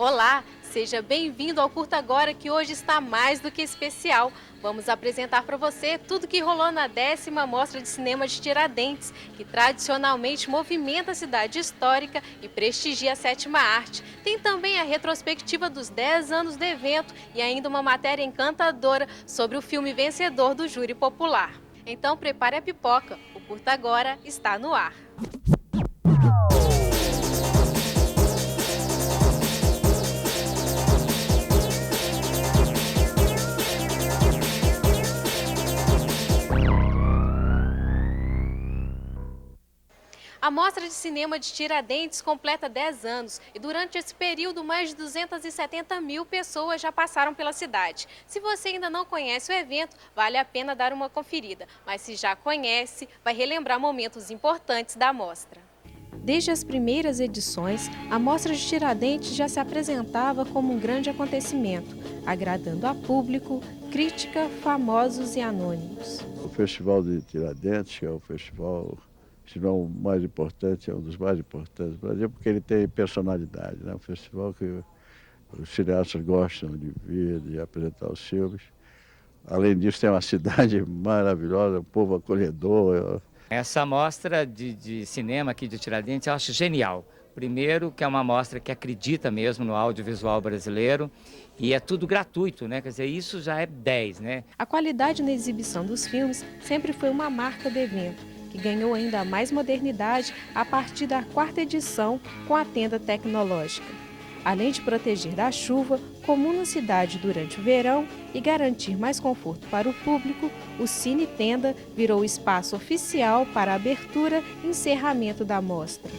Olá, seja bem-vindo ao Curta Agora, que hoje está mais do que especial. Vamos apresentar para você tudo que rolou na 10ª Mostra de Cinema de Tiradentes, que tradicionalmente movimenta a cidade histórica e prestigia a 7ª arte. Tem também a retrospectiva dos 10 anos do evento e ainda uma matéria encantadora sobre o filme vencedor do júri popular. Então prepare a pipoca, o Curta Agora está no ar. A Mostra de Cinema de Tiradentes completa 10 anos e durante esse período mais de 270 mil pessoas já passaram pela cidade. Se você ainda não conhece o evento, vale a pena dar uma conferida, mas se já conhece, vai relembrar momentos importantes da mostra. Desde as primeiras edições, a Mostra de Tiradentes já se apresentava como um grande acontecimento, agradando a público, crítica, famosos e anônimos. O Festival de Tiradentes, que é o festival, se não o mais importante, é um dos mais importantes do Brasil, porque ele tem personalidade, né? Um festival que os cineastas gostam de vir, de apresentar os filmes. Além disso, tem uma cidade maravilhosa, um povo acolhedor. Essa mostra de cinema aqui de Tiradentes eu acho genial. Primeiro, que é uma mostra que acredita mesmo no audiovisual brasileiro e é tudo gratuito, né? Quer dizer, isso já é 10, né? A qualidade na exibição dos filmes sempre foi uma marca do evento, que ganhou ainda mais modernidade a partir da 4ª edição com a tenda tecnológica. Além de proteger da chuva, comum na cidade durante o verão e garantir mais conforto para o público, o Cine Tenda virou o espaço oficial para a abertura e encerramento da mostra.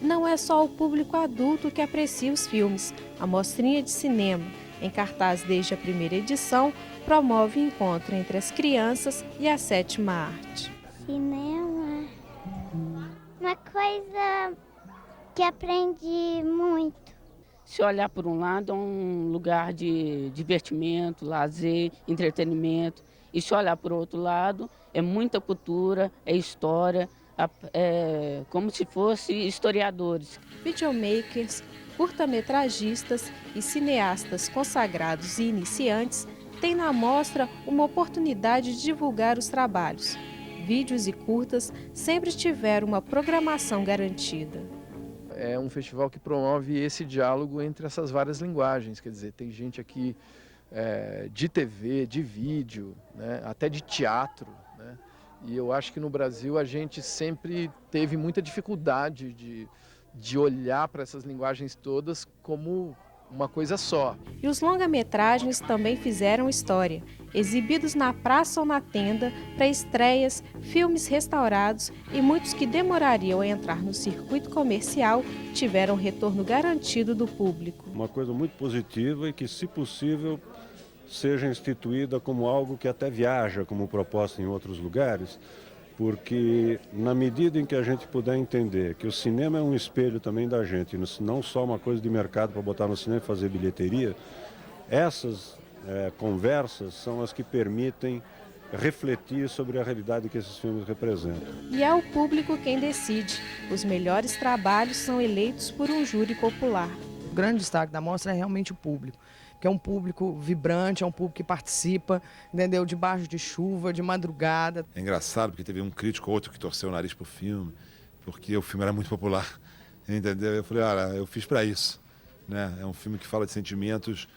Não é só o público adulto que aprecia os filmes. A mostrinha de cinema, em cartaz desde a primeira edição, promove encontro entre as crianças e a 7ª arte. Cinema, uma coisa que aprendi muito. Se olhar por um lado, é um lugar de divertimento, lazer, entretenimento. E se olhar por outro lado, é muita cultura, é história, é como se fossem historiadores. Videomakers, curta-metragistas e cineastas consagrados e iniciantes têm na mostra uma oportunidade de divulgar os trabalhos. Vídeos e curtas sempre tiveram uma programação garantida. É um festival que promove esse diálogo entre essas várias linguagens, quer dizer, tem gente aqui de TV, de vídeo, né, até de teatro, né? E eu acho que no Brasil a gente sempre teve muita dificuldade de olhar para essas linguagens todas como uma coisa só. E os longa-metragens também fizeram história, exibidos na praça ou na tenda, para estreias, filmes restaurados e muitos que demorariam a entrar no circuito comercial tiveram retorno garantido do público. Uma coisa muito positiva e que, se possível, seja instituída como algo que até viaja como proposta em outros lugares, porque na medida em que a gente puder entender que o cinema é um espelho também da gente, não só uma coisa de mercado para botar no cinema e fazer bilheteria, essas conversas são as que permitem refletir sobre a realidade que esses filmes representam. E é o público quem decide. Os melhores trabalhos são eleitos por um júri popular. O grande destaque da mostra é realmente o público, que é um público vibrante, é um público que participa, entendeu? Debaixo de chuva, de madrugada. É engraçado porque teve um crítico ou outro que torceu o nariz pro filme, porque o filme era muito popular, entendeu? Eu falei, olha, eu fiz para isso, né? É um filme que fala de sentimentos.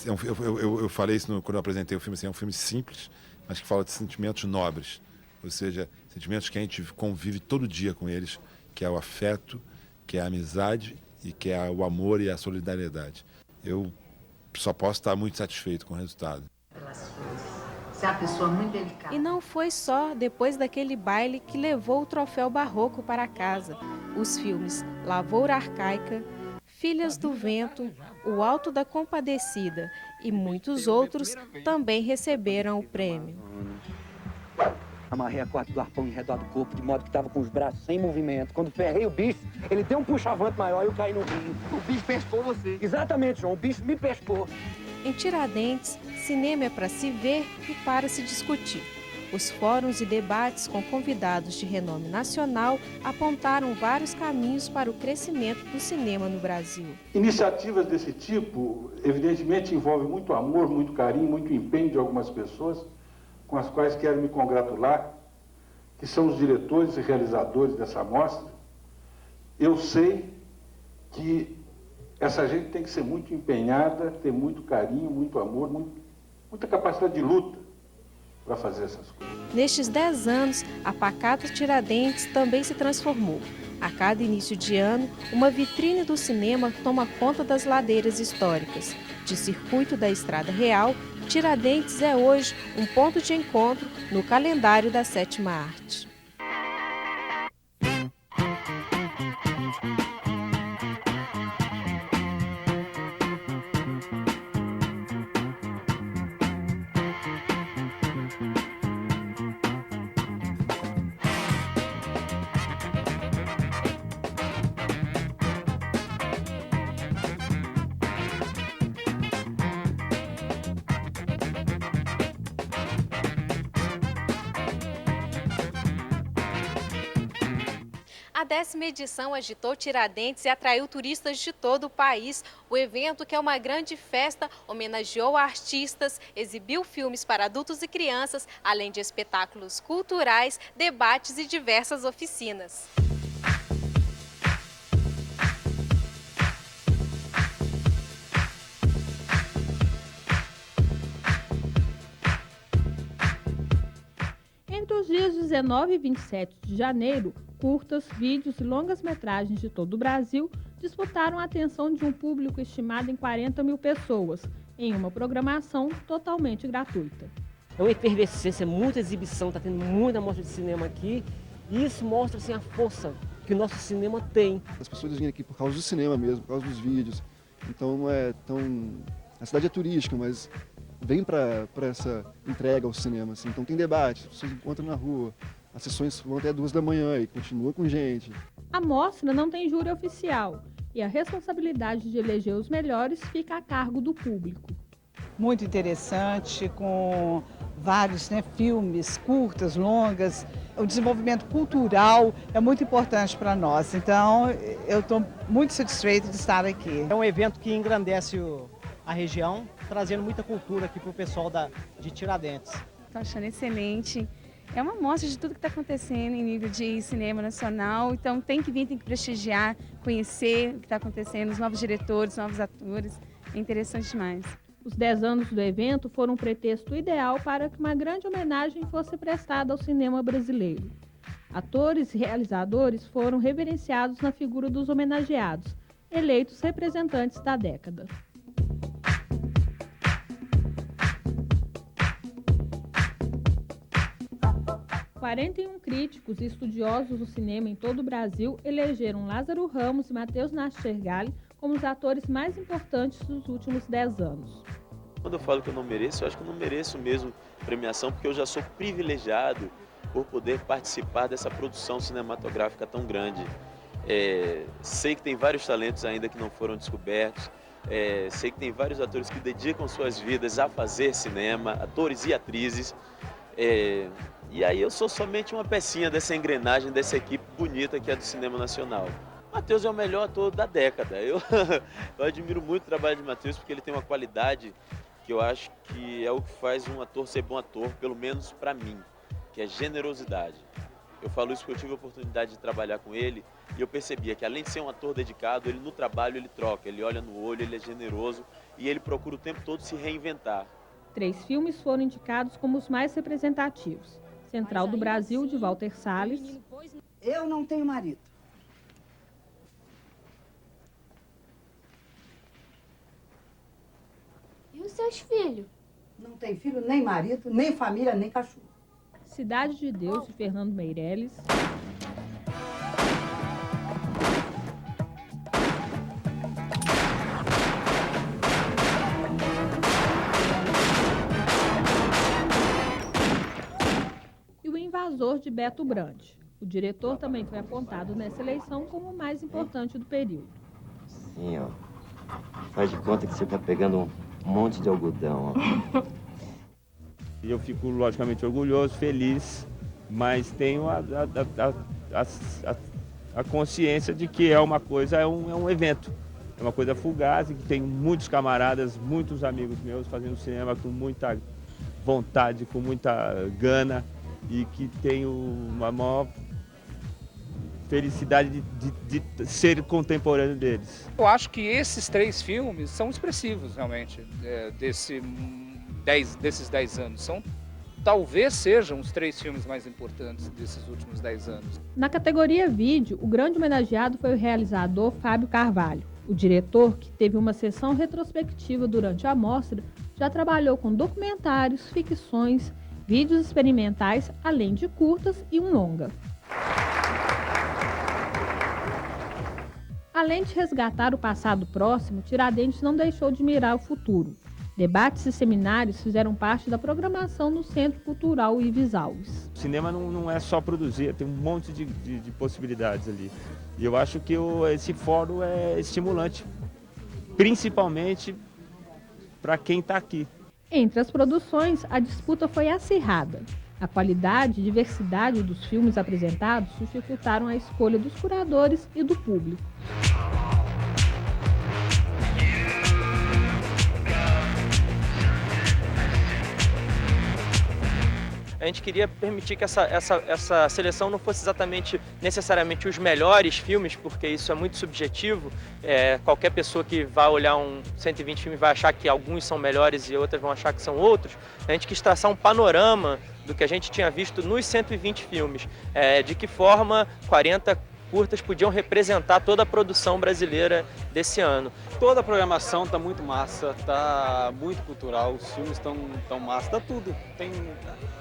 Eu falei isso quando eu apresentei o filme, assim, é um filme simples, mas que fala de sentimentos nobres, ou seja, sentimentos que a gente convive todo dia com eles, que é o afeto, que é a amizade e que é o amor e a solidariedade. Eu só posso estar muito satisfeito com o resultado. Você é uma pessoa muito delicada. E não foi só depois daquele baile que levou o troféu Barroco para casa. Os filmes Lavoura Arcaica, Filhas do Vento, O Alto da Compadecida e muitos outros também receberam o prêmio. Amarrei a corda do arpão em redor do corpo, de modo que estava com os braços sem movimento. Quando ferrei o bicho, ele deu um puxavante maior e eu caí no rio. O bicho pescou você. Exatamente, João. O bicho me pescou. Em Tiradentes, cinema é para se ver e para se discutir. Os fóruns e debates com convidados de renome nacional apontaram vários caminhos para o crescimento do cinema no Brasil. Iniciativas desse tipo, evidentemente, envolvem muito amor, muito carinho, muito empenho de algumas pessoas, com as quais quero me congratular, que são os diretores e realizadores dessa mostra. Eu sei que essa gente tem que ser muito empenhada, ter muito carinho, muito amor, muita capacidade de luta para fazer essas coisas. Nestes 10 anos, a Pacato Tiradentes também se transformou. A cada início de ano, uma vitrine do cinema toma conta das ladeiras históricas. De circuito da Estrada Real, Tiradentes é hoje um ponto de encontro no calendário da 7ª Arte. A 10ª edição agitou Tiradentes e atraiu turistas de todo o país. O evento, que é uma grande festa, homenageou artistas, exibiu filmes para adultos e crianças, além de espetáculos culturais, debates e diversas oficinas. Entre os dias 19 e 27 de janeiro, curtas, vídeos e longas-metragens de todo o Brasil disputaram a atenção de um público estimado em 40 mil pessoas, em uma programação totalmente gratuita. É uma efervescência, muita exibição, está tendo muita mostra de cinema aqui, e isso mostra assim, a força que o nosso cinema tem. As pessoas vêm aqui por causa do cinema mesmo, por causa dos vídeos, então não é tão... A cidade é turística, mas vem para essa entrega ao cinema, assim. Então tem debate, as pessoas encontram na rua. As sessões vão até 2 da manhã e continua com gente. A mostra não tem júri oficial e a responsabilidade de eleger os melhores fica a cargo do público. Muito interessante, com vários filmes, curtas, longas. O desenvolvimento cultural é muito importante para nós, então eu estou muito satisfeita de estar aqui. É um evento que engrandece a região, trazendo muita cultura aqui para o pessoal de Tiradentes. Estou achando excelente. É uma mostra de tudo que está acontecendo em nível de cinema nacional, então tem que vir, tem que prestigiar, conhecer o que está acontecendo, os novos diretores, os novos atores, é interessante demais. Os 10 anos do evento foram um pretexto ideal para que uma grande homenagem fosse prestada ao cinema brasileiro. Atores e realizadores foram reverenciados na figura dos homenageados, eleitos representantes da década. – 41 críticos e estudiosos do cinema em todo o Brasil elegeram Lázaro Ramos e Matheus Nastergalli como os atores mais importantes dos últimos 10 anos. Quando eu falo que eu não mereço, eu acho que eu não mereço mesmo premiação, porque eu já sou privilegiado por poder participar dessa produção cinematográfica tão grande. Sei que tem vários talentos ainda que não foram descobertos, sei que tem vários atores que dedicam suas vidas a fazer cinema, atores e atrizes. E aí eu sou somente uma pecinha dessa engrenagem, dessa equipe bonita que é do cinema nacional. Matheus é o melhor ator da década. Eu admiro muito o trabalho de Matheus porque ele tem uma qualidade que eu acho que é o que faz um ator ser bom ator, pelo menos para mim, que é generosidade. Eu falo isso porque eu tive a oportunidade de trabalhar com ele e eu percebia que além de ser um ator dedicado, ele no trabalho ele troca, ele olha no olho, ele é generoso e ele procura o tempo todo se reinventar. 3 filmes foram indicados como os mais representativos. Central do Brasil, de Walter Salles. Eu não tenho marido. E os seus filhos? Não tem filho, nem marido, nem família, nem cachorro. Cidade de Deus, de Fernando Meirelles. E O Invasor, de Beto Brant. O diretor também foi apontado nessa eleição como o mais importante do período. Sim, ó. Faz de conta que você está pegando um monte de algodão, ó. E eu fico, logicamente, orgulhoso, feliz, mas tenho a consciência de que é uma coisa, é um evento. É uma coisa fugaz e que tem muitos camaradas, muitos amigos meus fazendo cinema com muita vontade, com muita gana e que tenho uma maior felicidade de ser contemporâneo deles. Eu acho que esses 3 filmes são expressivos, realmente, desses 10 anos. Talvez sejam os 3 filmes mais importantes desses últimos 10 anos. Na categoria vídeo, o grande homenageado foi o realizador Fábio Carvalho. O diretor, que teve uma sessão retrospectiva durante a mostra, já trabalhou com documentários, ficções, vídeos experimentais, além de curtas e um longa. Além de resgatar o passado próximo, Tiradentes não deixou de mirar o futuro. Debates e seminários fizeram parte da programação no Centro Cultural Ives Alves. O cinema não é só produzir, tem um monte de possibilidades ali. E eu acho que esse fórum é estimulante, principalmente para quem está aqui. Entre as produções, a disputa foi acirrada. A qualidade e diversidade dos filmes apresentados dificultaram a escolha dos curadores e do público. A gente queria permitir que essa seleção não fosse necessariamente os melhores filmes, porque isso é muito subjetivo. Qualquer pessoa que vá olhar 120 filmes vai achar que alguns são melhores e outras vão achar que são outros. A gente quis traçar um panorama do que a gente tinha visto nos 120 filmes, de que forma 40 curtas podiam representar toda a produção brasileira desse ano. Toda a programação está muito massa, está muito cultural, os filmes estão massa, tá tudo,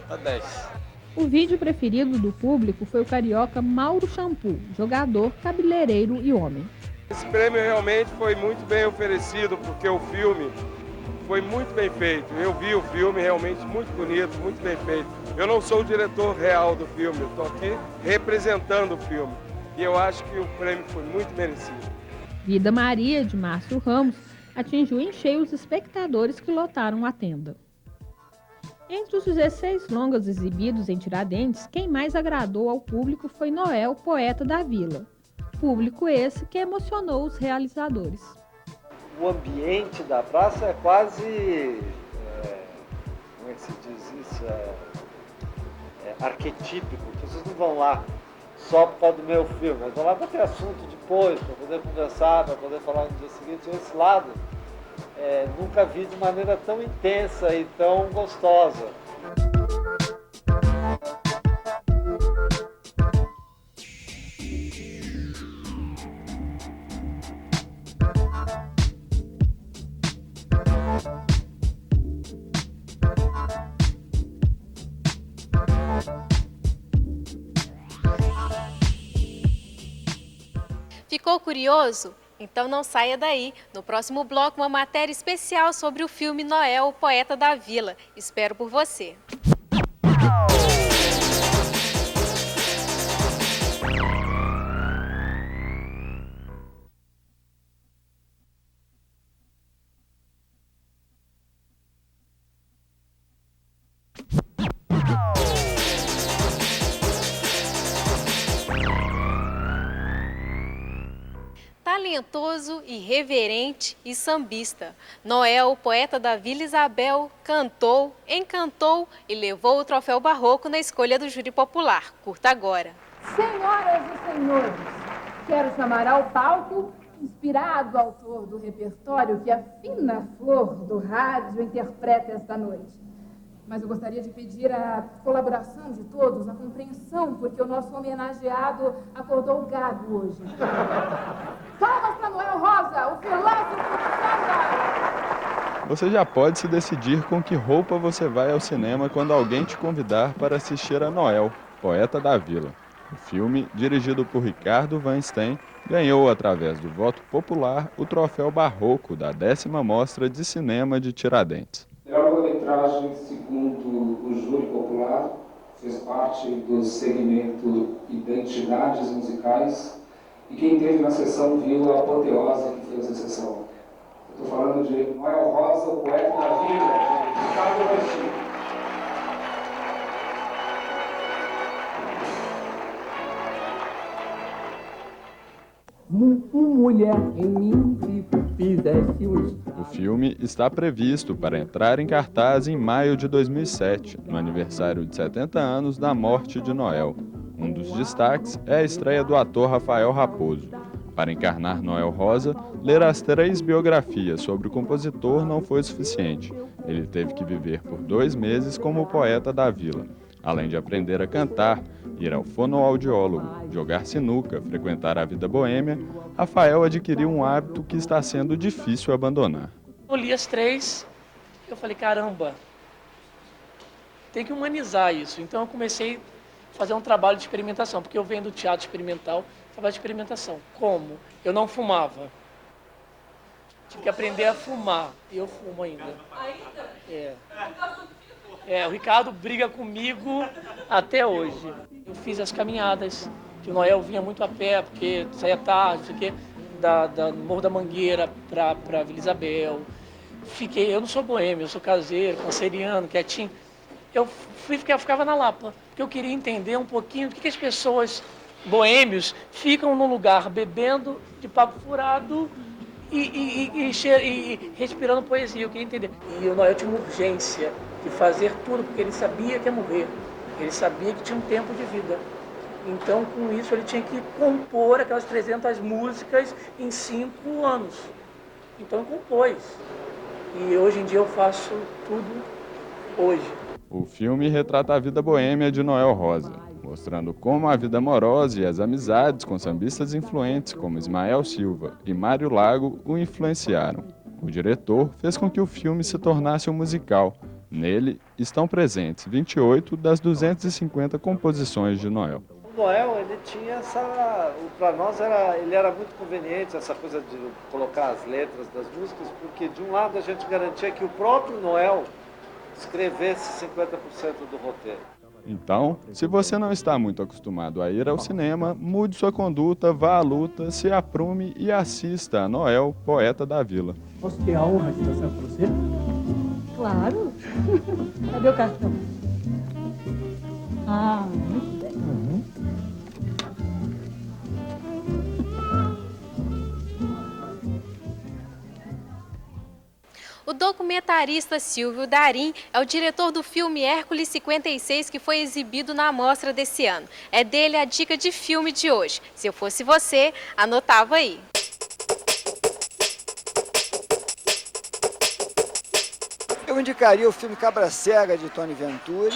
tá 10. O vídeo preferido do público foi o carioca Mauro Shampoo, jogador, cabeleireiro e homem. Esse prêmio realmente foi muito bem oferecido, porque o filme foi muito bem feito. Eu vi o filme realmente muito bonito, muito bem feito. Eu não sou o diretor real do filme, eu estou aqui representando o filme. E eu acho que o prêmio foi muito merecido. Vida Maria, de Márcio Ramos, atingiu em cheio os espectadores que lotaram a tenda. Entre os 16 longas exibidos em Tiradentes, quem mais agradou ao público foi Noel, Poeta da Vila. Público esse que emocionou os realizadores. O ambiente da praça é quase, como é que se diz isso, arquetípico. Vocês não vão lá só por causa do meu filme, mas vão lá para ter assunto depois, para poder conversar, para poder falar no dia seguinte. Esse lado nunca vi de maneira tão intensa e tão gostosa. Ficou curioso? Então não saia daí. No próximo bloco, uma matéria especial sobre o filme Noel, Poeta da Vila. Espero por você. Talentoso, irreverente e sambista, Noel, poeta da Vila Isabel, cantou, encantou e levou o troféu Barroco na escolha do júri popular. Curta agora. Senhoras e senhores, quero chamar ao palco o inspirado autor do repertório que a fina flor do rádio interpreta esta noite. Mas eu gostaria de pedir a colaboração de todos, a compreensão, porque o nosso homenageado acordou gago hoje. Palmas para Noel Rosa, o filósofo do samba! Você já pode se decidir com que roupa você vai ao cinema quando alguém te convidar para assistir a Noel, Poeta da Vila. O filme, dirigido por Ricardo Weinstein, ganhou, através do voto popular, o troféu Barroco da 10ª Mostra de Cinema de Tiradentes. É uma metragem, segundo o júri popular, fez parte do segmento Identidades Musicais, e quem teve na sessão viu a apoteose que fez a sessão. Estou falando de Noel Rosa, o Poeta da Vila, de Ricardo Weinstein. mulher em mim que fizeste um estrago. O filme está previsto para entrar em cartaz em maio de 2007, no aniversário de 70 anos da morte de Noel. Um dos destaques é a estreia do ator Rafael Raposo. Para encarnar Noel Rosa, ler as 3 biografias sobre o compositor não foi suficiente. Ele teve que viver por 2 meses como poeta da vila. Além de aprender a cantar, ir ao fonoaudiólogo, jogar sinuca, frequentar a vida boêmia, Rafael adquiriu um hábito que está sendo difícil abandonar. Eu li as 3, eu falei, caramba, tem que humanizar isso. Então eu comecei a fazer um trabalho de experimentação, porque eu venho do teatro experimental, trabalho de experimentação. Como? Eu não fumava. Tive que aprender a fumar, e eu fumo ainda. O Ricardo briga comigo até hoje. Eu fiz as caminhadas, que o Noel vinha muito a pé, porque saía tarde, fiquei da Morro da Mangueira para Vila Isabel. Eu não sou boêmio, eu sou caseiro, canceriano, quietinho. Eu ficava na Lapa, porque eu queria entender um pouquinho o que as pessoas boêmios ficam num lugar bebendo de papo furado e respirando poesia. Eu queria entender. E o Noel tinha uma urgência de fazer tudo, porque ele sabia que ia morrer. Ele sabia que tinha um tempo de vida. Então, com isso, ele tinha que compor aquelas 300 músicas em 5 anos. Então, ele compôs. E hoje em dia eu faço tudo hoje. O filme retrata a vida boêmia de Noel Rosa, mostrando como a vida amorosa e as amizades com sambistas influentes como Ismael Silva e Mário Lago o influenciaram. O diretor fez com que o filme se tornasse um musical. Nele estão presentes 28 das 250 composições de Noel. O Noel, ele tinha para nós ele era muito conveniente essa coisa de colocar as letras das músicas, porque de um lado a gente garantia que o próprio Noel escrevesse 50% do roteiro. Então, se você não está muito acostumado a ir ao cinema, mude sua conduta, vá à luta, se aprume e assista a Noel, poeta da vila. Posso ter a honra de dançar com você? Claro. Cadê o cartão? Ah, muito bem. O documentarista Silvio Darim é o diretor do filme Hércules 56, que foi exibido na mostra desse ano. É dele a dica de filme de hoje. Se eu fosse você, anotava aí. Eu indicaria o filme Cabra Cega, de Tony Venturi,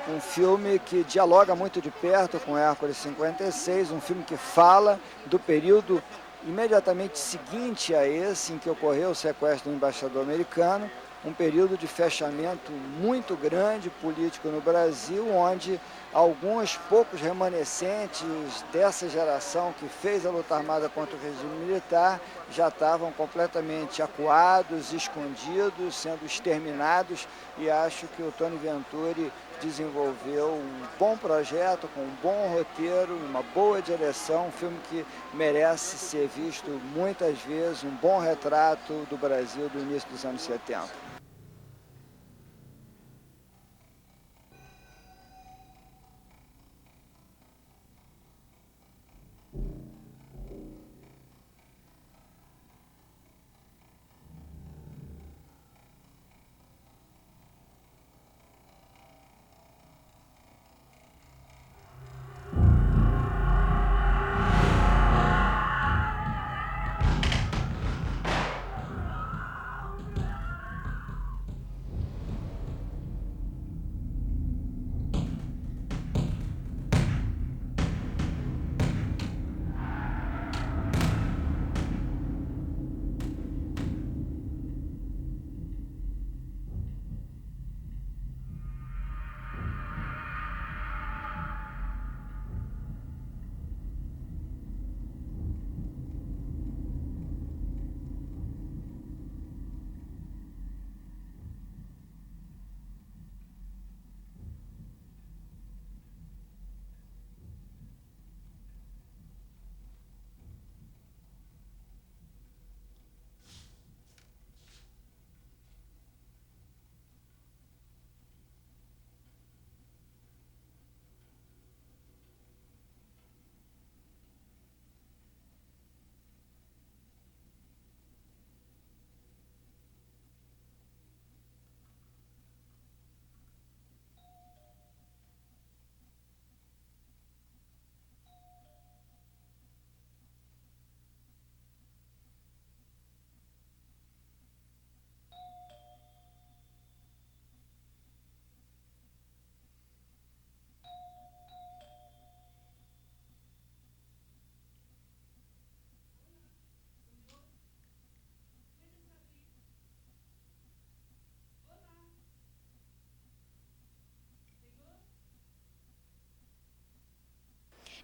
um filme que dialoga muito de perto com Hércules 56, um filme que fala do período imediatamente seguinte a esse, em que ocorreu o sequestro do embaixador americano, um período de fechamento muito grande político no Brasil, onde alguns poucos remanescentes dessa geração que fez a luta armada contra o regime militar já estavam completamente acuados, escondidos, sendo exterminados, e acho que o Tony Venturi desenvolveu um bom projeto, com um bom roteiro, uma boa direção, um filme que merece ser visto muitas vezes, um bom retrato do Brasil do início dos anos 70.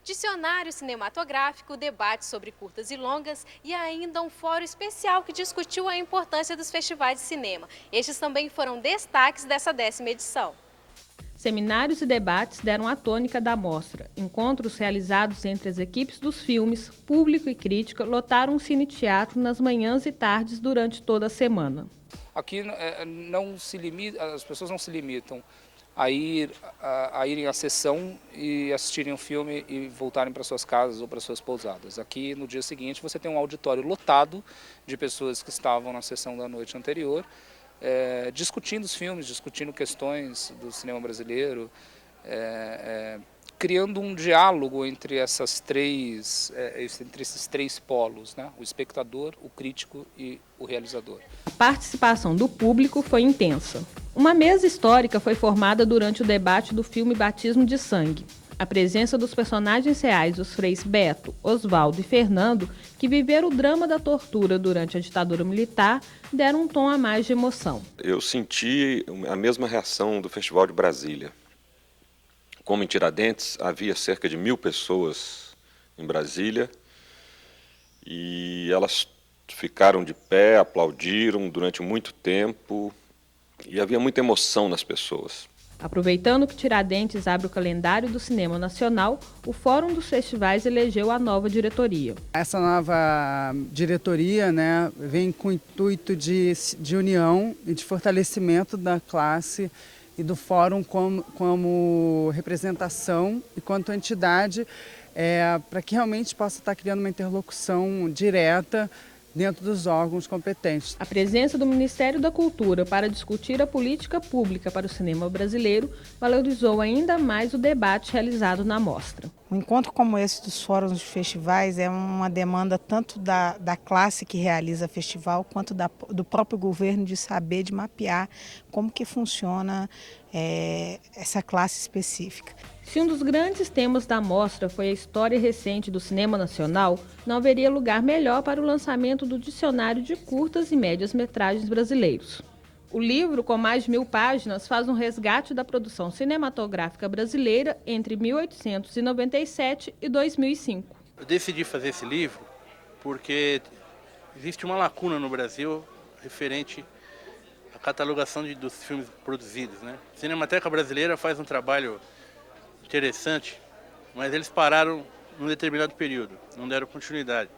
dicionário cinematográfico, debate sobre curtas e longas e ainda um fórum especial que discutiu a importância dos festivais de cinema. Estes também foram destaques dessa 10ª edição. Seminários e debates deram a tônica da mostra. Encontros realizados entre as equipes dos filmes, público e crítica lotaram o cine-teatro nas manhãs e tardes durante toda a semana. Aqui não se limita, as pessoas não se limitam a irem à sessão e assistirem um filme e voltarem para suas casas ou para suas pousadas. Aqui no dia seguinte você tem um auditório lotado de pessoas que estavam na sessão da noite anterior, discutindo os filmes, discutindo questões do cinema brasileiro, criando um diálogo entre esses três polos, né? O espectador, o crítico e o realizador. A participação do público foi intensa. Uma mesa histórica foi formada durante o debate do filme Batismo de Sangue. A presença dos personagens reais, os freis Beto, Oswaldo e Fernando, que viveram o drama da tortura durante a ditadura militar, deram um tom a mais de emoção. Eu senti a mesma reação do Festival de Brasília. Como em Tiradentes, havia cerca de 1000 pessoas em Brasília e elas ficaram de pé, aplaudiram durante muito tempo e havia muita emoção nas pessoas. Aproveitando que Tiradentes abre o calendário do cinema nacional, o Fórum dos Festivais elegeu a nova diretoria. Essa nova diretoria, né, vem com o intuito de união e de fortalecimento da classe e do Fórum como representação e quanto entidade, para que realmente possa estar criando uma interlocução direta dentro dos órgãos competentes. A presença do Ministério da Cultura para discutir a política pública para o cinema brasileiro valorizou ainda mais o debate realizado na mostra. Um encontro como esse dos fóruns de festivais é uma demanda tanto da classe que realiza festival, quanto do próprio governo de saber, de mapear como que funciona essa classe específica. Se um dos grandes temas da mostra foi a história recente do cinema nacional, não haveria lugar melhor para o lançamento do Dicionário de Curtas e Médias Metragens Brasileiros. O livro, com mais de 1000 páginas, faz um resgate da produção cinematográfica brasileira entre 1897 e 2005. Eu decidi fazer esse livro porque existe uma lacuna no Brasil referente à catalogação dos filmes produzidos, né? A Cinemateca Brasileira faz um trabalho interessante, mas eles pararam num determinado período, não deram continuidade.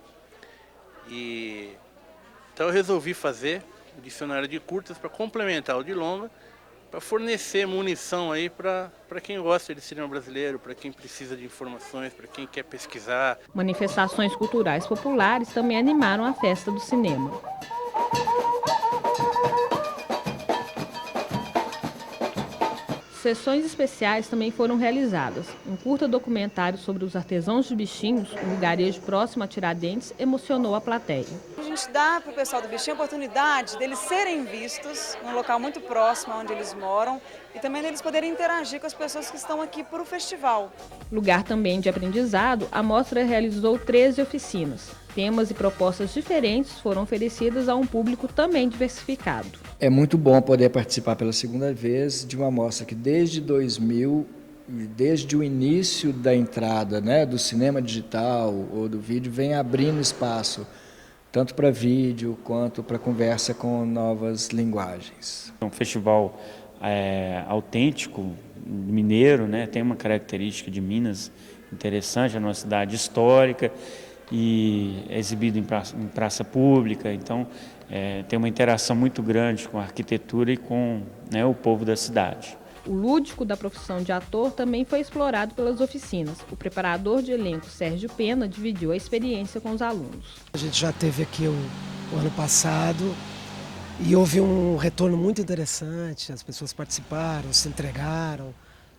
Então eu resolvi fazer o dicionário de curtas para complementar o de longa, para fornecer munição aí para quem gosta de cinema brasileiro, para quem precisa de informações, para quem quer pesquisar. Manifestações culturais populares também animaram a festa do cinema. Sessões especiais também foram realizadas. Um curta documentário sobre os artesãos de Bichinhos, um lugarejo próximo a Tiradentes, emocionou a plateia. A gente dá para o pessoal do Bichinho a oportunidade deles serem vistos num local muito próximo onde eles moram e também deles poderem interagir com as pessoas que estão aqui para o festival. Lugar também de aprendizado, a mostra realizou 13 oficinas. Temas e propostas diferentes foram oferecidas a um público também diversificado. É muito bom poder participar pela segunda vez de uma mostra que desde 2000, desde o início da entrada, né, do cinema digital ou do vídeo, vem abrindo espaço tanto para vídeo quanto para conversa com novas linguagens. É um festival autêntico, mineiro, né, tem uma característica de Minas interessante, é uma cidade histórica e é exibido em praça pública, então tem uma interação muito grande com a arquitetura e com, né, o povo da cidade. O lúdico da profissão de ator também foi explorado pelas oficinas. O preparador de elenco Sérgio Pena dividiu a experiência com os alunos. A gente já teve aqui o ano passado e houve um retorno muito interessante, as pessoas participaram, se entregaram.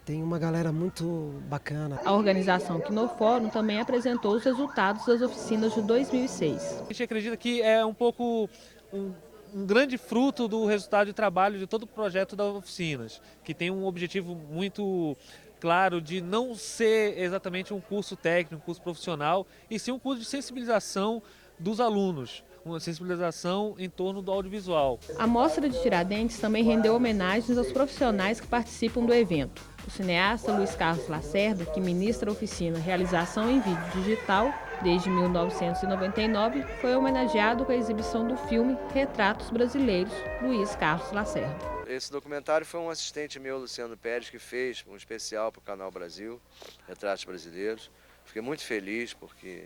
Tem uma galera muito bacana. A organização Quinofórum também apresentou os resultados das oficinas de 2006. A gente acredita que é um pouco um grande fruto do resultado de trabalho de todo o projeto das oficinas, que tem um objetivo muito claro de não ser exatamente um curso técnico, um curso profissional, e sim um curso de sensibilização dos alunos. uma sensibilização em torno do audiovisual. A Mostra de Tiradentes também rendeu homenagens aos profissionais que participam do evento. O cineasta Luiz Carlos Lacerda, que ministra a oficina Realização em Vídeo Digital desde 1999, foi homenageado com a exibição do filme Retratos Brasileiros, Luiz Carlos Lacerda. Esse documentário foi um assistente meu, Luciano Pérez, que fez um especial para o Canal Brasil, Retratos Brasileiros. Fiquei muito feliz porque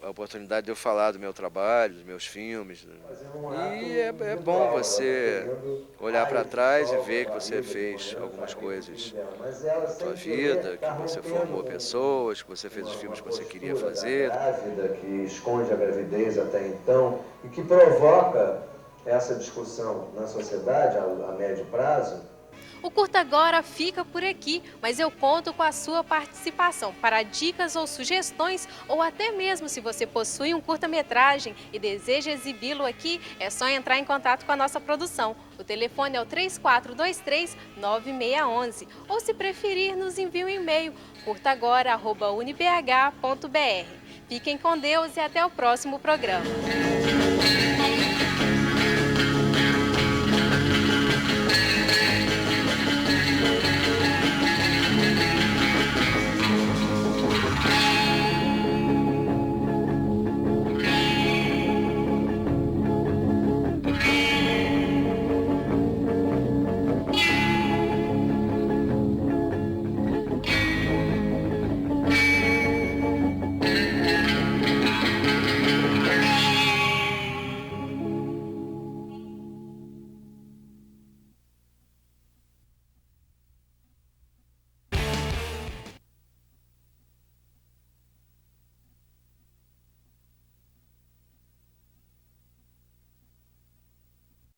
a oportunidade de eu falar do meu trabalho, dos meus filmes. E é bom você olhar para trás e ver que você fez algumas coisas na sua vida, que você formou pessoas, que você fez os filmes que você queria fazer. Grávida que esconde a gravidez até então e que provoca essa discussão na sociedade a médio prazo. O Curta Agora fica por aqui, mas eu conto com a sua participação para dicas ou sugestões, ou até mesmo se você possui um curta-metragem e deseja exibi-lo aqui, é só entrar em contato com a nossa produção. O telefone é o 3423-9611, ou se preferir, nos envie um e-mail, curtaagora@unibh.br. Fiquem com Deus e até o próximo programa.